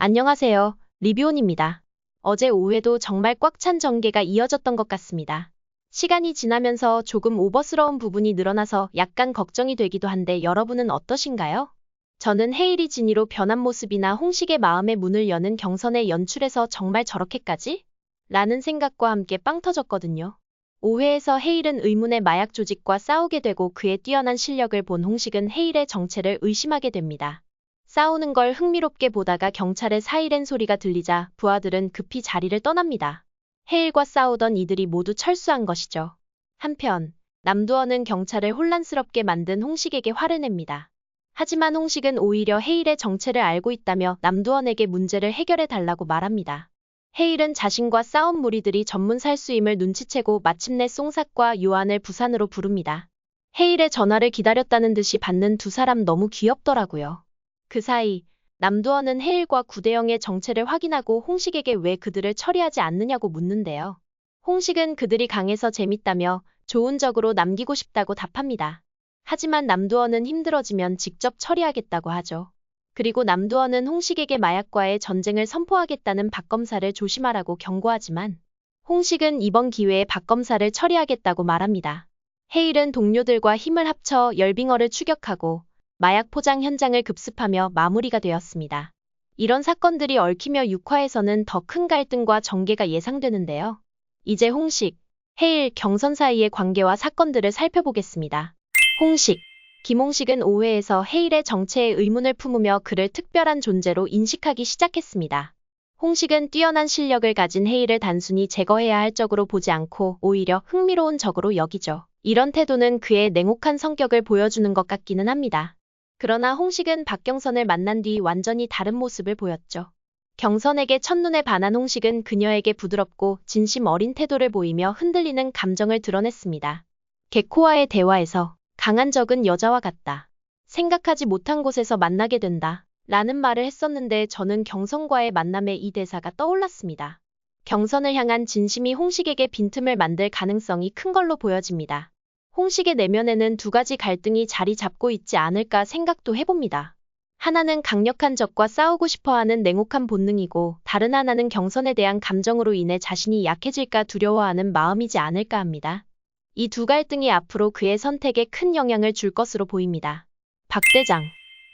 안녕하세요. 리뷰온입니다. 어제 오후에도 정말 꽉 찬 전개가 이어졌던 것 같습니다. 시간이 지나면서 조금 오버스러운 부분이 늘어나서 약간 걱정이 되기도 한데 여러분은 어떠신가요? 저는 헤일이 진이로 변한 모습이나 홍식의 마음의 문을 여는 경선의 연출에서 정말 저렇게까지? 라는 생각과 함께 빵 터졌거든요. 5회에서 헤일은 의문의 마약 조직과 싸우게 되고 그의 뛰어난 실력을 본 홍식은 헤일의 정체를 의심하게 됩니다. 싸우는 걸 흥미롭게 보다가 경찰의 사이렌 소리가 들리자 부하들은 급히 자리를 떠납니다. 헤일과 싸우던 이들이 모두 철수한 것이죠. 한편 남두원은 경찰을 혼란스럽게 만든 홍식에게 화를 냅니다. 하지만 홍식은 오히려 헤일의 정체를 알고 있다며 남두원에게 문제를 해결해 달라고 말합니다. 헤일은 자신과 싸운 무리들이 전문 살수임을 눈치채고 마침내 쏭삭과 요한을 부산으로 부릅니다. 헤일의 전화를 기다렸다는 듯이 받는 두 사람 너무 귀엽더라고요. 그 사이 남두원은 헤일과 구대영의 정체를 확인하고 홍식에게 왜 그들을 처리하지 않느냐고 묻는데요. 홍식은 그들이 강해서 재밌다며 좋은 적으로 남기고 싶다고 답합니다. 하지만 남두원은 힘들어지면 직접 처리하겠다고 하죠. 그리고 남두원은 홍식에게 마약과의 전쟁을 선포하겠다는 박검사를 조심하라고 경고하지만 홍식은 이번 기회에 박검사를 처리하겠다고 말합니다. 헤일은 동료들과 힘을 합쳐 열빙어를 추격하고 마약 포장 현장을 급습하며 마무리가 되었습니다. 이런 사건들이 얽히며 6화에서는 더 큰 갈등과 전개가 예상되는데요. 이제 홍식, 헤일, 경선 사이의 관계와 사건들을 살펴보겠습니다. 홍식, 김홍식은 5회에서 헤일의 정체에 의문을 품으며 그를 특별한 존재로 인식하기 시작했습니다. 홍식은 뛰어난 실력을 가진 헤일을 단순히 제거해야 할 적으로 보지 않고 오히려 흥미로운 적으로 여기죠. 이런 태도는 그의 냉혹한 성격을 보여주는 것 같기는 합니다. 그러나 홍식은 박경선을 만난 뒤 완전히 다른 모습을 보였죠. 경선에게 첫눈에 반한 홍식은 그녀에게 부드럽고 진심 어린 태도를 보이며 흔들리는 감정을 드러냈습니다. 개코와의 대화에서 강한 적은 여자와 같다. 생각하지 못한 곳에서 만나게 된다. 라는 말을 했었는데 저는 경선과의 만남에 이 대사가 떠올랐습니다. 경선을 향한 진심이 홍식에게 빈틈을 만들 가능성이 큰 걸로 보여집니다. 홍식의 내면에는 두 가지 갈등이 자리 잡고 있지 않을까 생각도 해봅니다. 하나는 강력한 적과 싸우고 싶어하는 냉혹한 본능이고 다른 하나는 경선에 대한 감정으로 인해 자신이 약해질까 두려워하는 마음이지 않을까 합니다. 이 두 갈등이 앞으로 그의 선택에 큰 영향을 줄 것으로 보입니다. 박대장.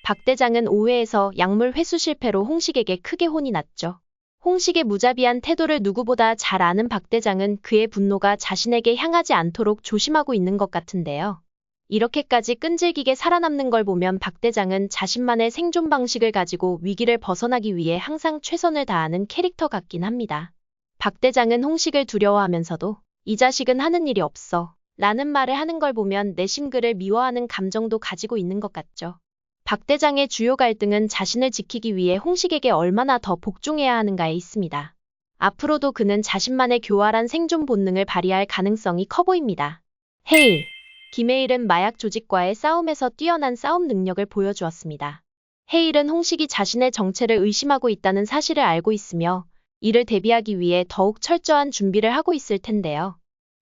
박대장은 5회에서 약물 회수 실패로 홍식에게 크게 혼이 났죠. 홍식의 무자비한 태도를 누구보다 잘 아는 박대장은 그의 분노가 자신에게 향하지 않도록 조심하고 있는 것 같은데요. 이렇게까지 끈질기게 살아남는 걸 보면 박대장은 자신만의 생존 방식을 가지고 위기를 벗어나기 위해 항상 최선을 다하는 캐릭터 같긴 합니다. 박대장은 홍식을 두려워하면서도 이 자식은 하는 일이 없어 라는 말을 하는 걸 보면 내심 그를 미워하는 감정도 가지고 있는 것 같죠. 박대장의 주요 갈등은 자신을 지키기 위해 홍식에게 얼마나 더 복종해야 하는가에 있습니다. 앞으로도 그는 자신만의 교활한 생존 본능을 발휘할 가능성이 커 보입니다. 헤일. 김헤일은 마약 조직과의 싸움에서 뛰어난 싸움 능력을 보여주었습니다. 헤일은 홍식이 자신의 정체를 의심하고 있다는 사실을 알고 있으며 이를 대비하기 위해 더욱 철저한 준비를 하고 있을 텐데요.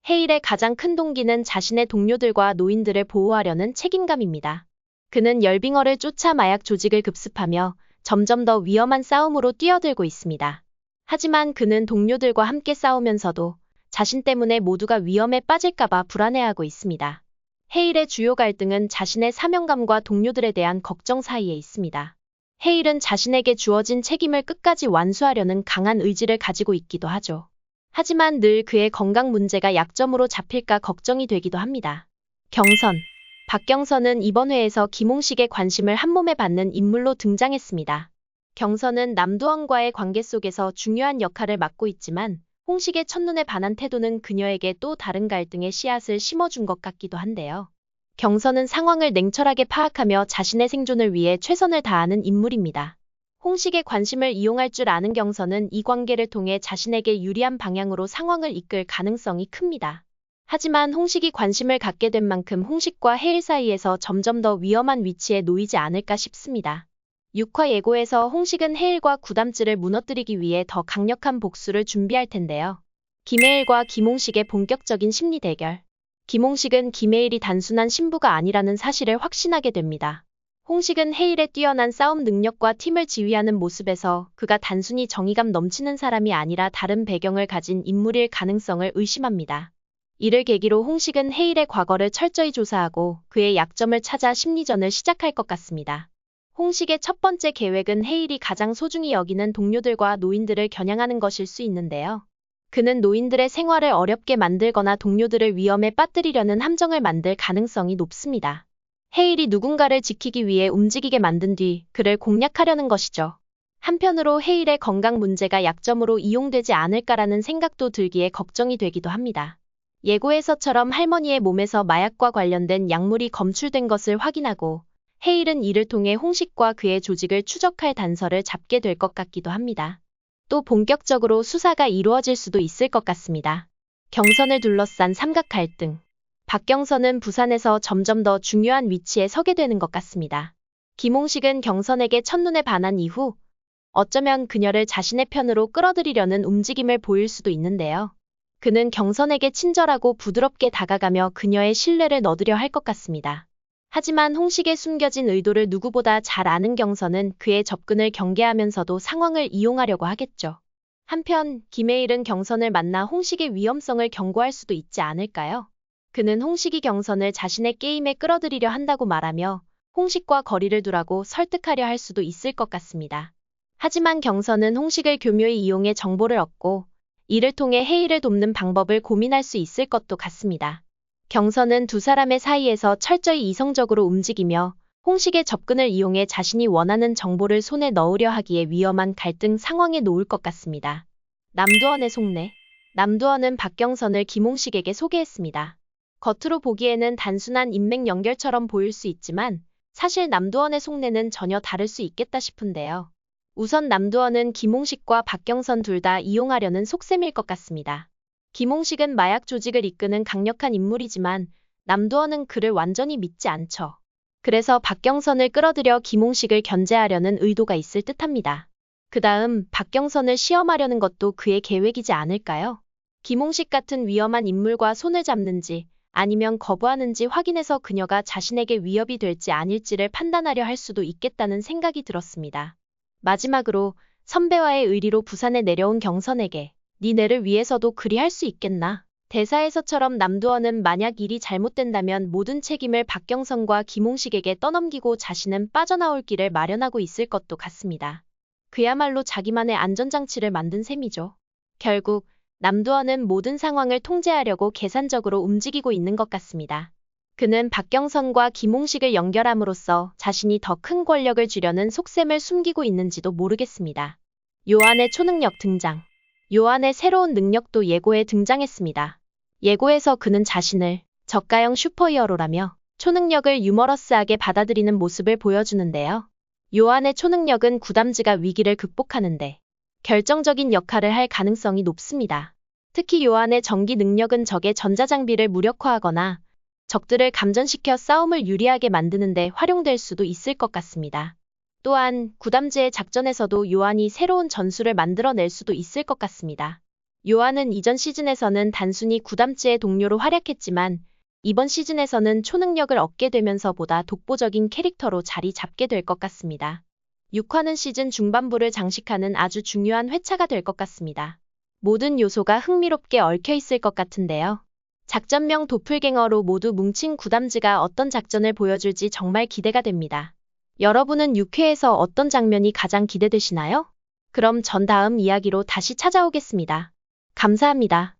헤일의 가장 큰 동기는 자신의 동료들과 노인들을 보호하려는 책임감입니다. 그는 열빙어를 쫓아 마약 조직을 급습하며 점점 더 위험한 싸움으로 뛰어들고 있습니다. 하지만 그는 동료들과 함께 싸우면서도 자신 때문에 모두가 위험에 빠질까봐 불안해하고 있습니다. 헤일의 주요 갈등은 자신의 사명감과 동료들에 대한 걱정 사이에 있습니다. 헤일은 자신에게 주어진 책임을 끝까지 완수하려는 강한 의지를 가지고 있기도 하죠. 하지만 늘 그의 건강 문제가 약점으로 잡힐까 걱정이 되기도 합니다. 경선. 박경선은 이번 회에서 김홍식의 관심을 한몸에 받는 인물로 등장했습니다. 경선은 남두원과의 관계 속에서 중요한 역할을 맡고 있지만 홍식의 첫눈에 반한 태도는 그녀에게 또 다른 갈등의 씨앗을 심어준 것 같기도 한데요. 경선은 상황을 냉철하게 파악하며 자신의 생존을 위해 최선을 다하는 인물입니다. 홍식의 관심을 이용할 줄 아는 경선은 이 관계를 통해 자신에게 유리한 방향으로 상황을 이끌 가능성이 큽니다. 하지만 홍식이 관심을 갖게 된 만큼 홍식과 헤일 사이에서 점점 더 위험한 위치에 놓이지 않을까 싶습니다. 6화 예고에서 홍식은 헤일과 구담즈를 무너뜨리기 위해 더 강력한 복수를 준비할 텐데요. 김헤일과 김홍식의 본격적인 심리 대결. 김홍식은 김헤일이 단순한 신부가 아니라는 사실을 확신하게 됩니다. 홍식은 해일의 뛰어난 싸움 능력과 팀을 지휘하는 모습에서 그가 단순히 정의감 넘치는 사람이 아니라 다른 배경을 가진 인물일 가능성을 의심합니다. 이를 계기로 홍식은 해일의 과거를 철저히 조사하고 그의 약점을 찾아 심리전을 시작할 것 같습니다. 홍식의 첫 번째 계획은 해일이 가장 소중히 여기는 동료들과 노인들을 겨냥하는 것일 수 있는데요. 그는 노인들의 생활을 어렵게 만들거나 동료들을 위험에 빠뜨리려는 함정을 만들 가능성이 높습니다. 해일이 누군가를 지키기 위해 움직이게 만든 뒤 그를 공략하려는 것이죠. 한편으로 해일의 건강 문제가 약점으로 이용되지 않을까라는 생각도 들기에 걱정이 되기도 합니다. 예고에서처럼 할머니의 몸에서 마약과 관련된 약물이 검출된 것을 확인하고 해일은 이를 통해 홍식과 그의 조직을 추적할 단서를 잡게 될 것 같기도 합니다. 또 본격적으로 수사가 이루어질 수도 있을 것 같습니다. 경선을 둘러싼 삼각 갈등. 박경선은 부산에서 점점 더 중요한 위치에 서게 되는 것 같습니다. 김홍식은 경선에게 첫눈에 반한 이후 어쩌면 그녀를 자신의 편으로 끌어들이려는 움직임을 보일 수도 있는데요. 그는 경선에게 친절하고 부드럽게 다가가며 그녀의 신뢰를 얻으려 할 것 같습니다. 하지만 홍식의 숨겨진 의도를 누구보다 잘 아는 경선은 그의 접근을 경계하면서도 상황을 이용하려고 하겠죠. 한편 김해일은 경선을 만나 홍식의 위험성을 경고할 수도 있지 않을까요? 그는 홍식이 경선을 자신의 게임에 끌어들이려 한다고 말하며 홍식과 거리를 두라고 설득하려 할 수도 있을 것 같습니다. 하지만 경선은 홍식을 교묘히 이용해 정보를 얻고 이를 통해 해일을 돕는 방법을 고민할 수 있을 것도 같습니다. 경선은 두 사람의 사이에서 철저히 이성적으로 움직이며 홍식의 접근을 이용해 자신이 원하는 정보를 손에 넣으려 하기에 위험한 갈등 상황에 놓을 것 같습니다. 남두원의 속내. 남두원은 박경선을 김홍식에게 소개했습니다. 겉으로 보기에는 단순한 인맥 연결처럼 보일 수 있지만 사실 남두원의 속내는 전혀 다를 수 있겠다 싶은데요. 우선 남두원은 김홍식과 박경선 둘 다 이용하려는 속셈일 것 같습니다. 김홍식은 마약 조직을 이끄는 강력한 인물이지만 남두원은 그를 완전히 믿지 않죠. 그래서 박경선을 끌어들여 김홍식을 견제하려는 의도가 있을 듯합니다. 그 다음 박경선을 시험하려는 것도 그의 계획이지 않을까요? 김홍식 같은 위험한 인물과 손을 잡는지 아니면 거부하는지 확인해서 그녀가 자신에게 위협이 될지 아닐지를 판단하려 할 수도 있겠다는 생각이 들었습니다. 마지막으로 선배와의 의리로 부산에 내려온 경선에게 니네를 위해서도 그리 할 수 있겠나? 대사에서처럼 남두원은 만약 일이 잘못된다면 모든 책임을 박경선과 김홍식에게 떠넘기고 자신은 빠져나올 길을 마련하고 있을 것도 같습니다. 그야말로 자기만의 안전장치를 만든 셈이죠. 결국 남두원은 모든 상황을 통제하려고 계산적으로 움직이고 있는 것 같습니다. 그는 박경선과 김홍식을 연결함으로써 자신이 더 큰 권력을 주려는 속셈을 숨기고 있는지도 모르겠습니다. 요한의 초능력 등장. 요한의 새로운 능력도 예고에 등장했습니다. 예고에서 그는 자신을 저가형 슈퍼히어로라며 초능력을 유머러스하게 받아들이는 모습을 보여주는데요. 요한의 초능력은 구담지가 위기를 극복하는데 결정적인 역할을 할 가능성이 높습니다. 특히 요한의 전기 능력은 적의 전자장비를 무력화하거나 적들을 감전시켜 싸움을 유리하게 만드는 데 활용될 수도 있을 것 같습니다. 또한 구담지의 작전에서도 요한이 새로운 전술을 만들어낼 수도 있을 것 같습니다. 요한은 이전 시즌에서는 단순히 구담지의 동료로 활약했지만 이번 시즌에서는 초능력을 얻게 되면서 보다 독보적인 캐릭터로 자리 잡게 될 것 같습니다. 6화는 시즌 중반부를 장식하는 아주 중요한 회차가 될 것 같습니다. 모든 요소가 흥미롭게 얽혀 있을 것 같은데요. 작전명 도플갱어로 모두 뭉친 구담지가 어떤 작전을 보여줄지 정말 기대가 됩니다. 여러분은 6회에서 어떤 장면이 가장 기대되시나요? 그럼 전 다음 이야기로 다시 찾아오겠습니다. 감사합니다.